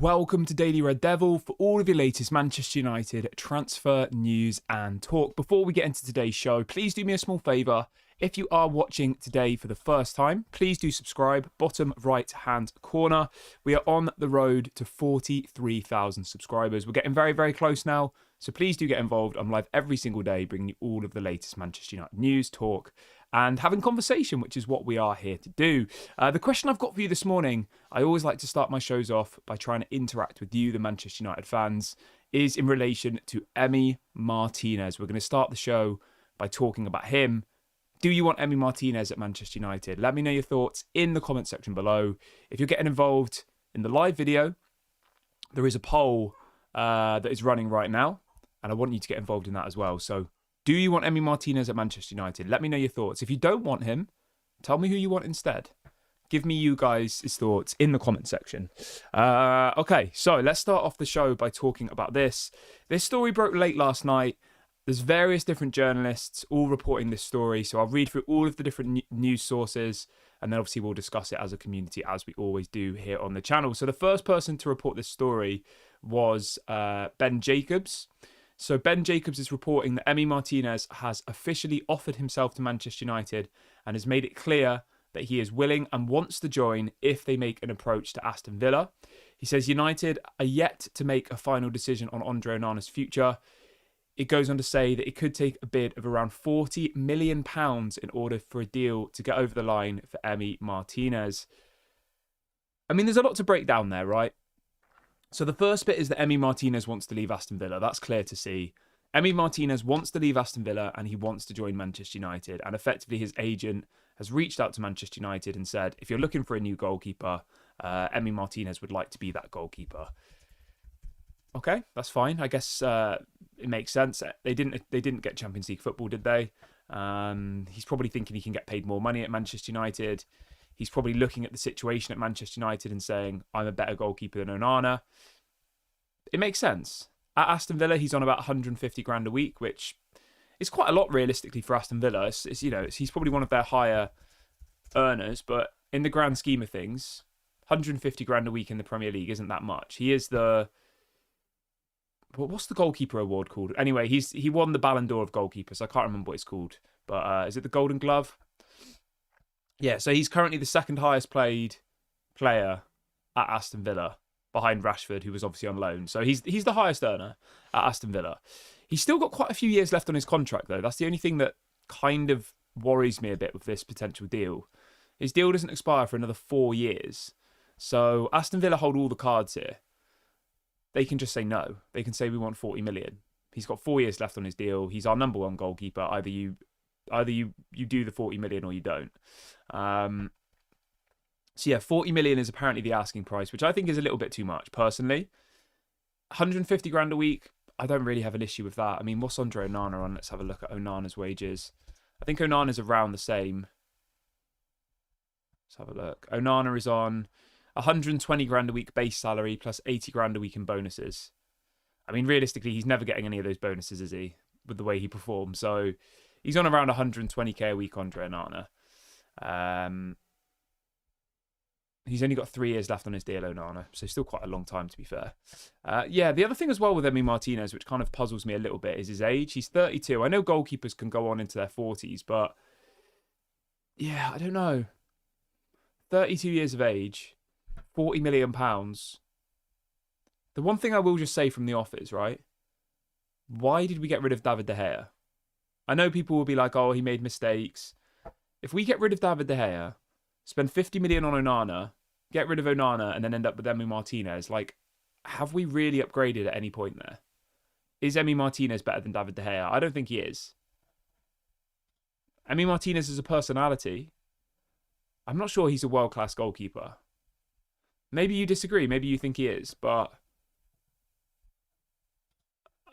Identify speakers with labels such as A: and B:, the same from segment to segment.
A: Welcome to Daily Red Devil for all of your latest Manchester United transfer news and talk. Before we get into today's show, please do me a small favour. If you are watching today for the first time, please do subscribe, bottom right hand corner. We are on the road to 43,000 subscribers. We're getting very, very close now, so please do get involved. I'm live every single day bringing you all of the latest Manchester United news, talk, and having conversation, which is what we are here to do. The question I've got for you this morning, I always like to start my shows off by trying to interact with you, the Manchester United fans, is in relation to Emi Martinez. We're going to start the show by talking about him. Do you want Emi Martinez at Manchester United? Let me know your thoughts in the comment section below. If you're getting involved in the live video, there is a poll that is running right now, and I want you to get involved in that as well. So, do you want Emi Martinez at Manchester United? Let me know your thoughts. If you don't want him, tell me who you want instead. Give me you guys' thoughts in the comment section. Okay, so let's start off the show by talking about this. This story broke late last night. There's various different journalists all reporting this story, so I'll read through all of the different news sources, and then obviously we'll discuss it as a community, as we always do here on the channel. So the first person to report this story was Ben Jacobs. So Ben Jacobs is reporting that Emi Martinez has officially offered himself to Manchester United and has made it clear that he is willing and wants to join if they make an approach to Aston Villa. He says United are yet to make a final decision on Andre Onana's future. It goes on to say that it could take a bid of around £40 million in order for a deal to get over the line for Emi Martinez. I mean, there's a lot to break down there, right? So the first bit is that Emi Martinez wants to leave Aston Villa. That's clear to see. Emi Martinez wants to leave Aston Villa and he wants to join Manchester United. And effectively his agent has reached out to Manchester United and said, if you're looking for a new goalkeeper, Emi Martinez would like to be that goalkeeper. Okay, that's fine. I guess it makes sense. They didn't get Champions League football, did they? He's probably thinking he can get paid more money at Manchester United. He's probably looking at the situation at Manchester United and saying, I'm a better goalkeeper than Onana. It makes sense. At Aston Villa, he's on about 150 grand a week, which is quite a lot realistically for Aston Villa. He's probably one of their higher earners, but in the grand scheme of things, 150 grand a week in the Premier League isn't that much. He is what's the goalkeeper award called? Anyway, he won the Ballon d'Or of goalkeepers. I can't remember what it's called, but is it the Golden Glove? Yeah, so he's currently the second highest paid player at Aston Villa, behind Rashford, who was obviously on loan. So he's the highest earner at Aston Villa. He's still got quite a few years left on his contract, though. That's the only thing that kind of worries me a bit with this potential deal. His deal doesn't expire for another 4 years. So Aston Villa hold all the cards here. They can just say no. They can say we want 40 million. He's got 4 years left on his deal. He's our number one goalkeeper. Either you do the 40 million or you don't. So yeah, 40 million is apparently the asking price, which I think is a little bit too much, personally. 150 grand a week, I don't really have an issue with that. I mean, what's Andre Onana on? Let's have a look at Onana's wages. I think Onana's around the same. Let's have a look. Onana is on 120 grand a week base salary plus 80 grand a week in bonuses. I mean, realistically, he's never getting any of those bonuses, is he? With the way he performs. So he's on around 120k a week, Andre Onana. He's only got 3 years left on his deal, Onana, so still quite a long time, to be fair. Yeah, the other thing as well with Emi Martinez, which kind of puzzles me a little bit, is his age. He's 32. I know goalkeepers can go on into their 40s, but yeah, I don't know. 32 years of age, £40 million. The one thing I will just say from the off is, right, why did we get rid of David De Gea? I know people will be like, oh, he made mistakes. If we get rid of David De Gea, spend 50 million on Onana, get rid of Onana, and then end up with Emi Martinez, like, have we really upgraded at any point there? Is Emi Martinez better than David De Gea? I don't think he is. Emi Martinez is a personality. I'm not sure he's a world-class goalkeeper. Maybe you disagree. Maybe you think he is, but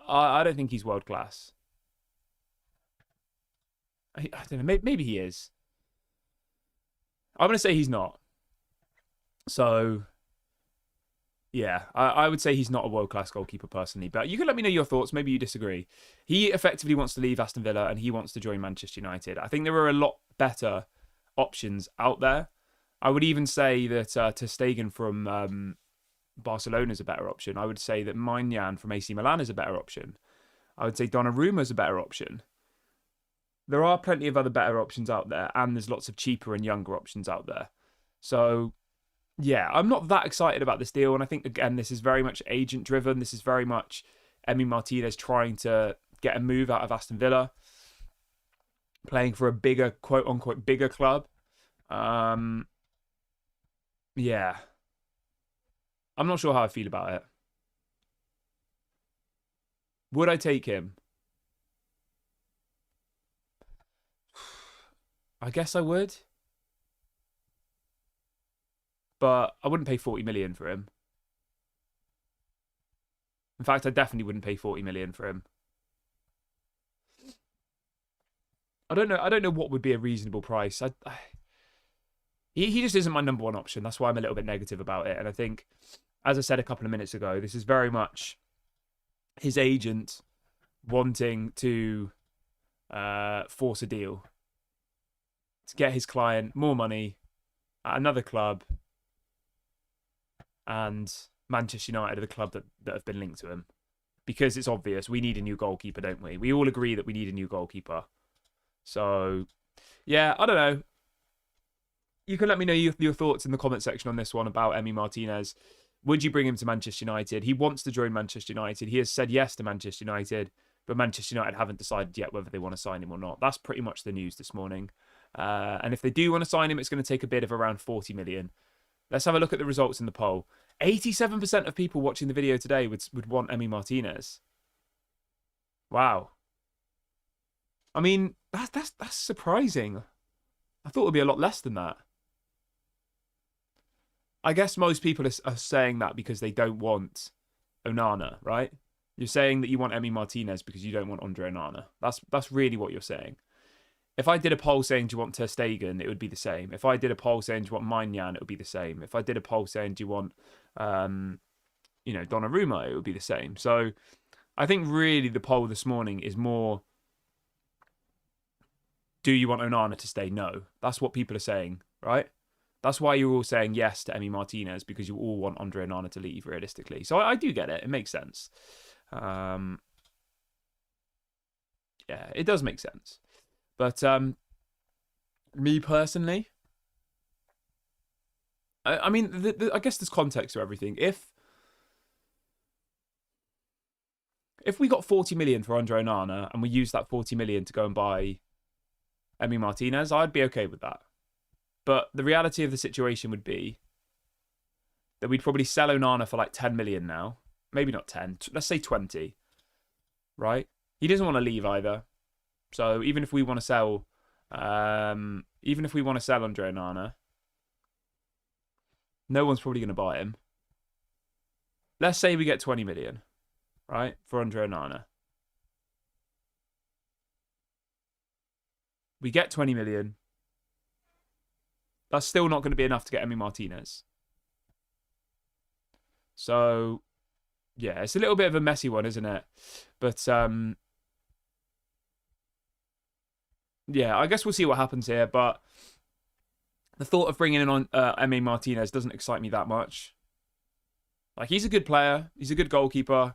A: I don't think he's world-class. I don't know. Maybe he is. I'm going to say he's not. So, yeah, I would say he's not a world-class goalkeeper personally. But you can let me know your thoughts. Maybe you disagree. He effectively wants to leave Aston Villa and he wants to join Manchester United. I think there are a lot better options out there. I would even say that ter Stegen from Barcelona is a better option. I would say that Maignan from AC Milan is a better option. I would say Donnarumma is a better option. There are plenty of other better options out there, and there's lots of cheaper and younger options out there. So, yeah, I'm not that excited about this deal. And I think, again, this is very much agent driven. This is very much Emi Martinez trying to get a move out of Aston Villa, playing for a bigger, quote unquote, bigger club. Yeah. I'm not sure how I feel about it. Would I take him? I guess I would. But I wouldn't pay 40 million for him. In fact, I definitely wouldn't pay 40 million for him. I don't know what would be a reasonable price. He just isn't my number one option. That's why I'm a little bit negative about it. And I think, as I said a couple of minutes ago, this is very much his agent wanting to force a deal to get his client more money at another club, and Manchester United are the club that have been linked to him. Because it's obvious, we need a new goalkeeper, don't we? We all agree that we need a new goalkeeper. So, yeah, I don't know. You can let me know your thoughts in the comment section on this one about Emi Martinez. Would you bring him to Manchester United? He wants to join Manchester United. He has said yes to Manchester United, but Manchester United haven't decided yet whether they want to sign him or not. That's pretty much the news this morning. And if they do want to sign him, it's going to take a bid of around 40 million. Let's have a look at the results in the poll. 87% of people watching the video today would want Emi Martinez. Wow. I mean, that's surprising. I thought it would be a lot less than that. I guess most people are saying that because they don't want Onana, right? You're saying that you want Emi Martinez because you don't want Andre Onana. That's really what you're saying. If I did a poll saying, do you want Ter Stegen, it would be the same. If I did a poll saying, do you want Maignan, it would be the same. If I did a poll saying, do you want, Donnarumma, it would be the same. So I think really the poll this morning is more, do you want Onana to stay? No. That's what people are saying, right? That's why you're all saying yes to Emi Martinez, because you all want Andre Onana to leave, realistically. So I do get it. It makes sense. Yeah, it does make sense. But me personally, I mean, I guess there's context to everything. If we got 40 million for Andre Onana and we used that 40 million to go and buy Emi Martinez, I'd be okay with that. But the reality of the situation would be that we'd probably sell Onana for like 10 million now. Maybe not 10. Let's say 20. Right? He doesn't want to leave either. So even if we want to sell, Andre Onana, no one's probably going to buy him. Let's say we get 20 million, right, for Andre Onana. We get 20 million. That's still not going to be enough to get Emi Martinez. So, yeah, it's a little bit of a messy one, isn't it? But, yeah, I guess we'll see what happens here. But the thought of bringing in on Emi Martinez doesn't excite me that much. Like, he's a good player. He's a good goalkeeper.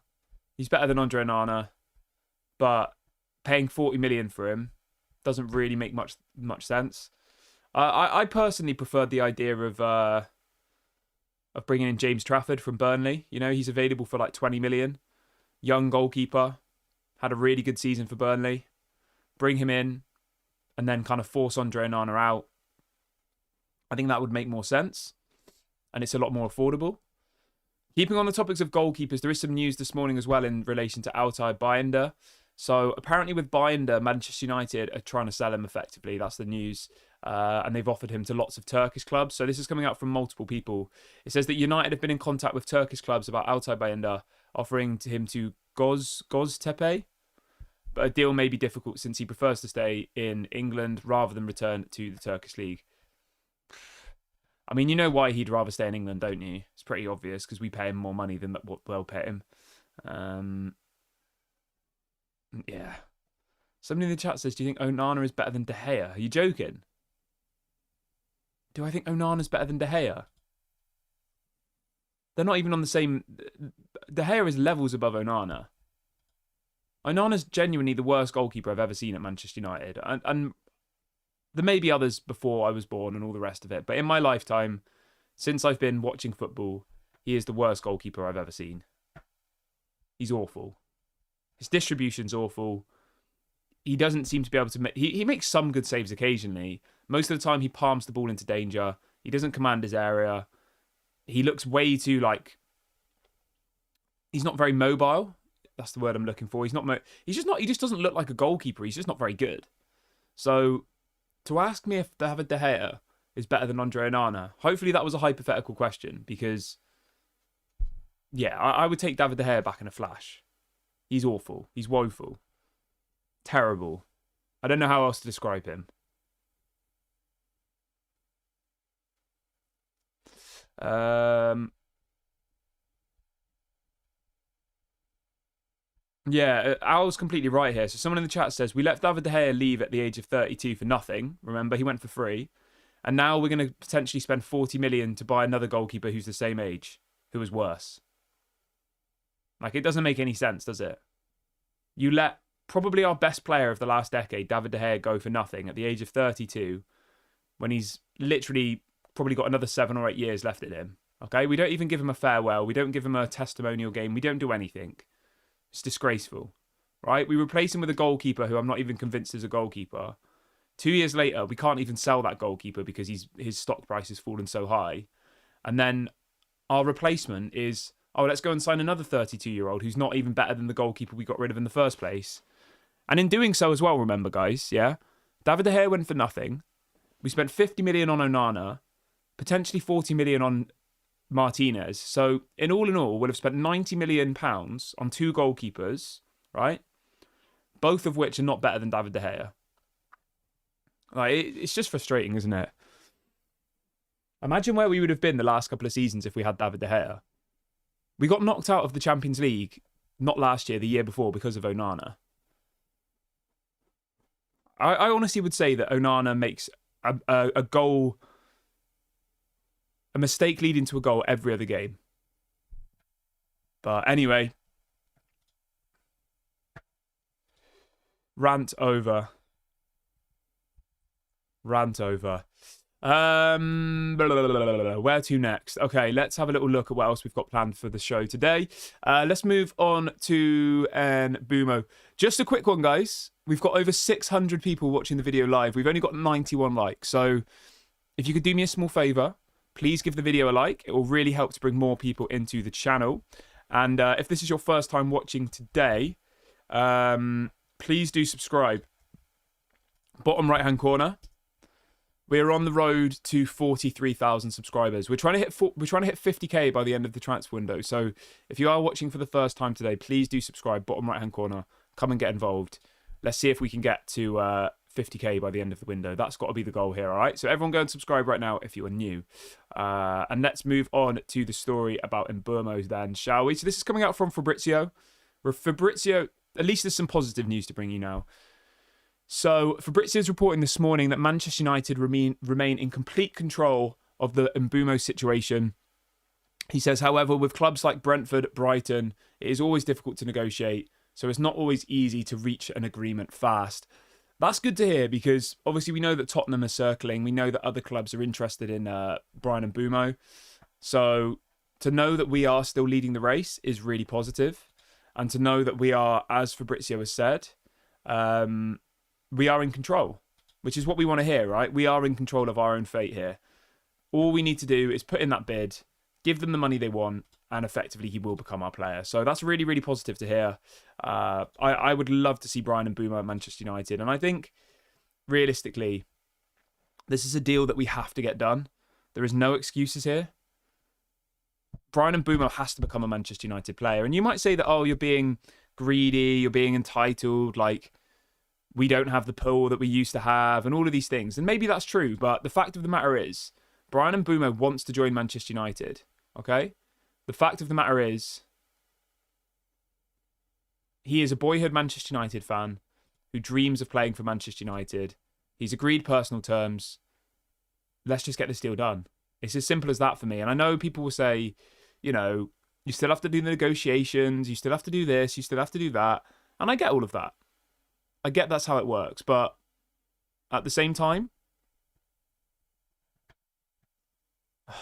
A: He's better than Andre Onana. But paying 40 million for him doesn't really make much sense. I personally preferred the idea of bringing in James Trafford from Burnley. You know, he's available for like 20 million. Young goalkeeper. Had a really good season for Burnley. Bring him in and then kind of force Andre Onana out. I think that would make more sense. And it's a lot more affordable. Keeping on the topics of goalkeepers, there is some news this morning as well in relation to Altay Bayindir. So apparently with Bayindir, Manchester United are trying to sell him effectively. That's the news. And they've offered him to lots of Turkish clubs. So this is coming out from multiple people. It says that United have been in contact with Turkish clubs about Altay Bayindir, offering to him to Göztepe. But a deal may be difficult since he prefers to stay in England rather than return to the Turkish league. I mean, you know why he'd rather stay in England, don't you? It's pretty obvious because we pay him more money than what they'll pay him. Yeah. Somebody in the chat says, do you think Onana is better than De Gea? Are you joking? Do I think Onana's better than De Gea? they're not even on the same... De Gea is levels above Onana. Onana's genuinely the worst goalkeeper I've ever seen at Manchester United. And there may be others before I was born and all the rest of it. But in my lifetime, since I've been watching football, he is the worst goalkeeper I've ever seen. He's awful. His distribution's awful. He doesn't seem to be able to make... He makes some good saves occasionally. Most of the time, he palms the ball into danger. He doesn't command his area. He looks way too, like... He's not very mobile. That's the word I'm looking for. He's not... He's just not... He just doesn't look like a goalkeeper. He's just not very good. So, to ask me if David De Gea is better than Andre Onana, hopefully that was a hypothetical question, because... Yeah, I would take David De Gea back in a flash. He's awful. He's woeful. Terrible. I don't know how else to describe him. Yeah, Al's completely right here. So someone in the chat says, we let David De Gea leave at the age of 32 for nothing. Remember, he went for free. And now we're going to potentially spend 40 million to buy another goalkeeper who's the same age, who is worse. Like, it doesn't make any sense, does it? You let probably our best player of the last decade, David De Gea, go for nothing at the age of 32, when he's literally probably got another 7 or 8 years left in him. Okay? We don't even give him a farewell. We don't give him a testimonial game. We don't do anything. It's disgraceful. Right? We replace him with a goalkeeper who I'm not even convinced is a goalkeeper. 2 years later, we can't even sell that goalkeeper because his stock price has fallen so high. And then our replacement is... Oh, let's go and sign another 32-year-old who's not even better than the goalkeeper we got rid of in the first place. And in doing so as well, remember, guys, yeah? David De Gea went for nothing. We spent 50 million on Onana, potentially 40 million on Martinez. So, in all, we'll have spent 90 million pounds on 2 goalkeepers, right? Both of which are not better than David De Gea. Like, it's just frustrating, isn't it? Imagine where we would have been the last couple of seasons if we had David De Gea. We got knocked out of the Champions League, not last year, the year before, because of Onana. I honestly would say that Onana makes a goal, a mistake leading to a goal every other game. But anyway. Rant over. Rant over. Where to next? Okay, let's have a little look at what else we've got planned for the show today. Let's move on to Mbeumo. Just a quick one, guys. We've got over 600 people watching the video live. We've only got 91 likes. So if you could do me a small favour, please give the video a like. It will really help to bring more people into the channel. And if this is your first time watching today, please do subscribe. Bottom right-hand corner. We're on the road to 43,000 subscribers. We're trying to hit 50k by the end of the transfer window. So if you are watching for the first time today, please do subscribe. Bottom right hand corner. Come and get involved. Let's see if we can get to 50k by the end of the window. That's got to be the goal here. All right. So everyone go and subscribe right now if you are new. And let's move on to the story about Mbeumo then, shall we? So this is coming out from Fabrizio. Fabrizio, at least there's some positive news to bring you now. So, Fabrizio is reporting this morning that Manchester United remain in complete control of the Mbeumo situation. He says, however, with clubs like Brentford, Brighton, it is always difficult to negotiate, so it's not always easy to reach an agreement fast. That's good to hear because obviously we know that Tottenham are circling. We know that other clubs are interested in Bryan Mbeumo. So, to know that we are still leading the race is really positive. And to know that we are, as Fabrizio has said, we are in control, which is what we want to hear, right? We are in control of our own fate here. All we need to do is put in that bid, give them the money they want, and effectively he will become our player. So that's really, really positive to hear. I would love to see Bryan Mbeumo at Manchester United. And I think, realistically, this is a deal that we have to get done. There is no excuses here. Bryan Mbeumo has to become a Manchester United player. And you might say that, oh, you're being greedy, you're being entitled, like... we don't have the pull that we used to have and all of these things. And maybe that's true, but the fact of the matter is, Bryan Mbeumo wants to join Manchester United, okay? The fact of the matter is, he is a boyhood Manchester United fan who dreams of playing for Manchester United. He's agreed personal terms. Let's just get this deal done. It's as simple as that for me. And I know people will say, you know, you still have to do the negotiations, you still have to do this, you still have to do that. And I get all of that. I get that's how it works. But at the same time,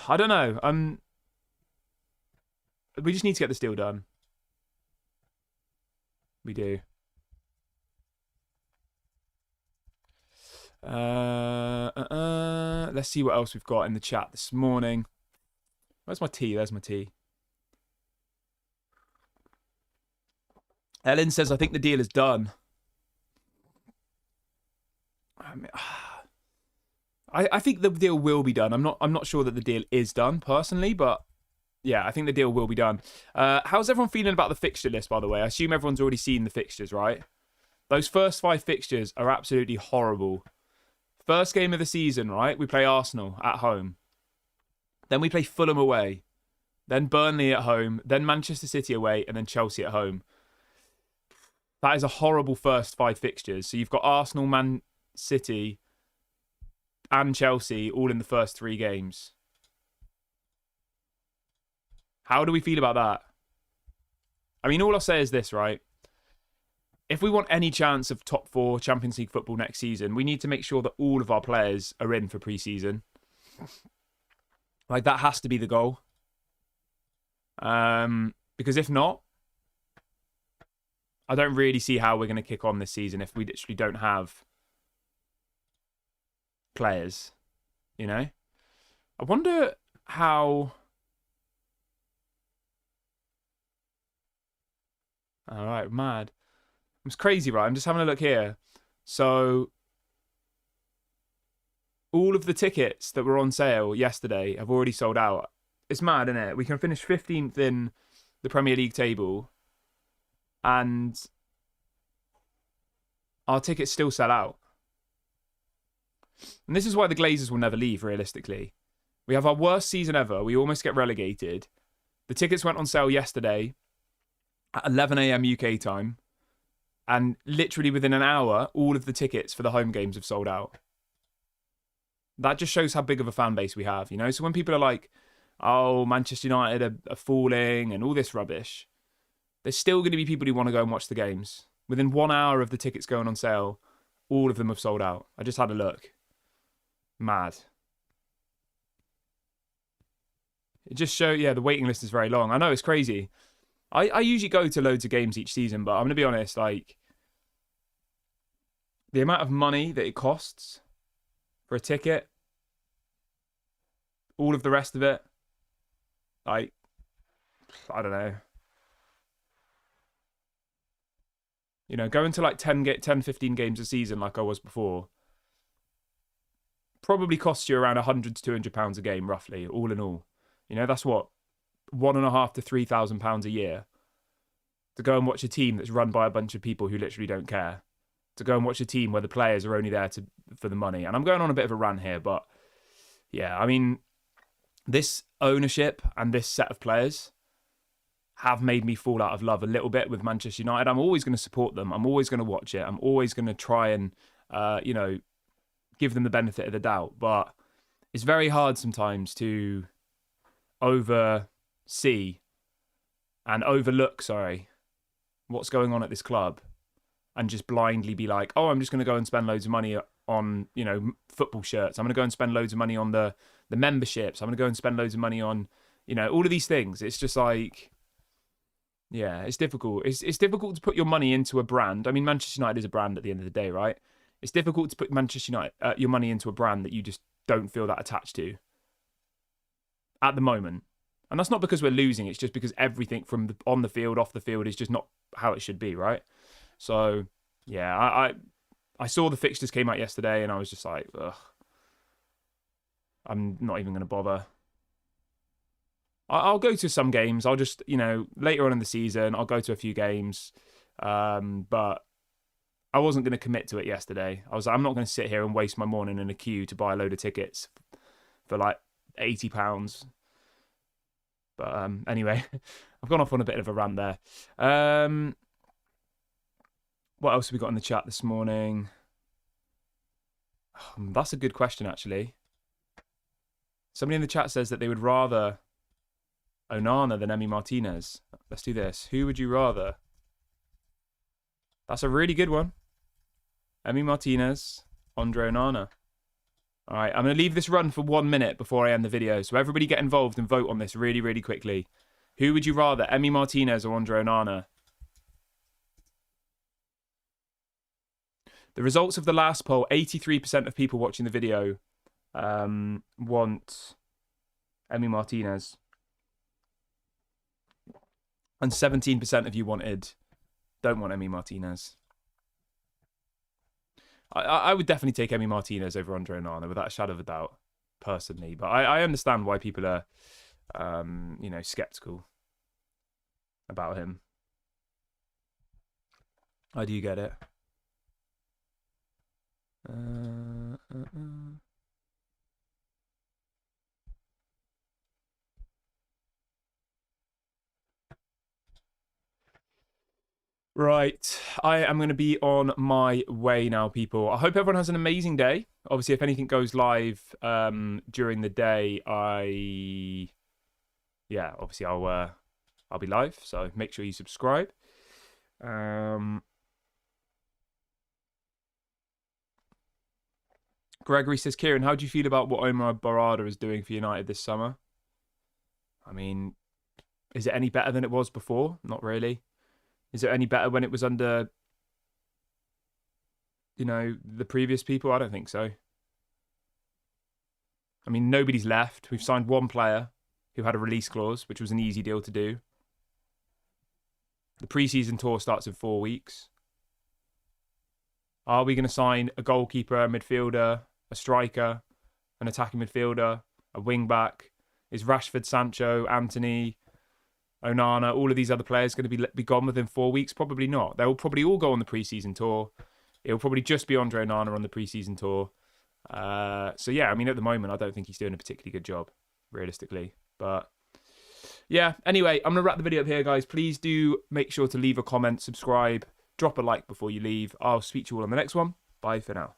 A: I don't know. We just need to get this deal done. We do. Let's see what else we've got in the chat this morning. Where's my tea? There's my tea. Ellen says, I think the deal is done. I think the deal will be done. I'm not sure that the deal is done personally, but yeah, I think the deal will be done. How's everyone feeling about the fixture list, by the way? I assume everyone's already seen the fixtures, right? Those first 5 fixtures are absolutely horrible. First game of the season, right? We play Arsenal at home. Then we play Fulham away. Then Burnley at home. Then Manchester City away. And then Chelsea at home. That is a horrible first 5 fixtures. So you've got Arsenal, Man City, and Chelsea all in the first 3 games. How do we feel about that? I mean, all I'll say is this, right? If we want any chance of top 4 Champions League football next season, we need to make sure that all of our players are in for pre-season. Like, that has to be the goal. Because if not, I don't really see how we're going to kick on this season if we literally don't have players, you know? I wonder how... All right, mad. It's crazy, right? I'm just having a look here. So, all of the tickets that were on sale yesterday have already sold out. It's mad, isn't it? We can finish 15th in the Premier League table, and our tickets still sell out. And this is why the Glazers will never leave, realistically. We have our worst season ever. We almost get relegated. The tickets went on sale yesterday at 11 a.m. UK time. And literally within an hour, all of the tickets for the home games have sold out. That just shows how big of a fan base we have, you know? So when people are like, oh, Manchester United are falling and all this rubbish, there's still going to be people who want to go and watch the games. Within 1 hour of the tickets going on sale, all of them have sold out. I just had a look. Mad. It just shows, yeah, the waiting list is very long. I know, it's crazy. I usually go to loads of games each season, but I'm going to be honest, like, the amount of money that it costs for a ticket, all of the rest of it, like, I don't know. You know, going to like 10, 15 games a season like I was before, probably costs you around £100 to £200 a game, roughly, all in all. You know, that's what? £1,500 to £3,000 a year to go and watch a team that's run by a bunch of people who literally don't care, to go and watch a team where the players are only there for the money. And I'm going on a bit of a rant here, but yeah, I mean, this ownership and this set of players have made me fall out of love a little bit with Manchester United. I'm always going to support them. I'm always going to watch it. I'm always going to try and, you know, give them the benefit of the doubt. But it's very hard sometimes to oversee and overlook, what's going on at this club and just blindly be like, oh, I'm just going to go and spend loads of money on, you know, football shirts. I'm going to go and spend loads of money on the memberships. I'm going to go and spend loads of money on, you know, all of these things. It's just like, yeah, it's difficult. It's difficult to put your money into a brand. I mean, Manchester United is a brand at the end of the day, right? It's difficult to put Manchester United, your money into a brand that you just don't feel that attached to at the moment. And that's not because we're losing. It's just because everything from on the field, off the field is just not how it should be, right? So, yeah, I saw the fixtures came out yesterday and I was just like, ugh, I'm not even going to bother. I'll go to some games. I'll just, you know, later on in the season, I'll go to a few games. But I wasn't going to commit to it yesterday. I was like, I'm not going to sit here and waste my morning in a queue to buy a load of tickets for like £80. But anyway, I've gone off on a bit of a rant there. What else have we got in the chat this morning? That's a good question, actually. Somebody in the chat says that they would rather Onana than Emi Martinez. Let's do this. Who would you rather? That's a really good one. Emi Martinez, Andre Onana. All right, I'm going to leave this run for 1 minute before I end the video. So everybody get involved and vote on this really, really quickly. Who would you rather, Emi Martinez or Andre Onana? The results of the last poll, 83% of people watching the video want Emi Martinez. And 17% of you don't want Emi Martinez. I would definitely take Emi Martinez over Andre Onana without a shadow of a doubt, personally. But I understand why people are, skeptical about him. I do get it. Right, I am going to be on my way now, people. I hope everyone has an amazing day. Obviously, if anything goes live during the day, obviously I'll be live. So make sure you subscribe. Gregory says, Kieran, how do you feel about what Omar Barada is doing for United this summer? I mean, is it any better than it was before? Not really. Is it any better when it was under, the previous people? I don't think so. I mean, nobody's left. We've signed one player who had a release clause, which was an easy deal to do. The pre-season tour starts in 4 weeks. Are we going to sign a goalkeeper, a midfielder, a striker, an attacking midfielder, a wing-back? Is Rashford, Sancho, Anthony, Onana, all of these other players going to be gone within 4 weeks? Probably not. They'll probably all go on the pre-season tour. It'll probably just be Andre Onana on the pre-season tour. So yeah, I mean, at the moment, I don't think he's doing a particularly good job, realistically. But yeah, anyway, I'm going to wrap the video up here, guys. Please do make sure to leave a comment, subscribe, drop a like before you leave. I'll speak to you all on the next one. Bye for now.